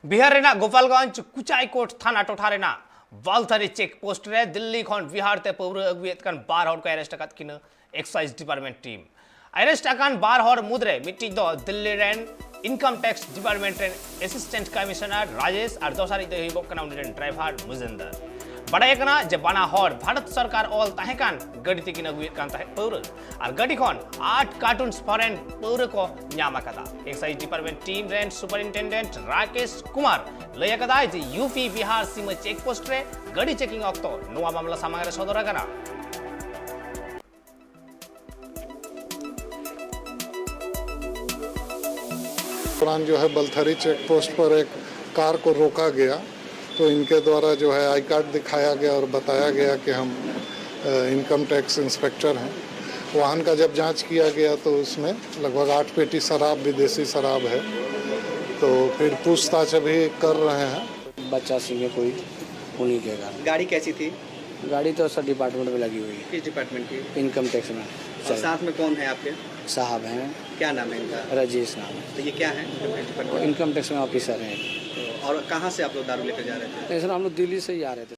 बिहार रेना गोपालगंज कुचाईकोट थाना टोठारेना वालथरी check post रे दिल्ली खन बिहार ते पौर अगुएत कन 12 हर को अरेस्ट कत किन एक्साइज डिपार्टमेंट टीम अरेस्ट अकान 12 हर मुद्रे मिट्टी दो Delhi rain income tax department rain assistant commissioner Rajesh और दोसारी दे हिबो कना उन ड्राइवर मुजिंदर बड़ा कना जे बना हर भारत सरकार ऑल ताहेकान गडी तिकिन अगुएत कान ताहे पौर और गडी खन 8 कार्टून फॉरेन पौर को न्यामा कदा excise department team rain superintendent Rakesh Kumar लय कदा जे यूपी बिहार सीमा चेक पोस्ट रे गडी चेकिंग अक्तो नोआ मामला सामग्री सदर कना दौरान जो है बलथरी चेक पोस्ट पर एक कार को रोका गया तो इनके द्वारा जो है आई कार्ड दिखाया गया और बताया गया कि हम इनकम टैक्स इंस्पेक्टर हैं। वाहन का जब जांच किया गया तो उसमें लगभग 8 पेटी शराब विदेशी शराब है, तो फिर पूछताछ अभी कर रहे हैं। बच्चा सिंह कोई उन्हीं के घर। गाड़ी कैसी थी? गाड़ी तो सर डिपार्टमेंट में लगी हुई है। किस डिपार्टमेंट की? इनकम टैक्स में। और साथ में कौन है आपके? साहब हैं। क्या नाम है इनका? राजेश नाम है। तो ये क्या है? इनकम टैक्स में ऑफिसर हैं। और कहाँ से आप लोग दारू लेकर जा रहे थे? सर हम लोग दिल्ली से ही आ रहे थे।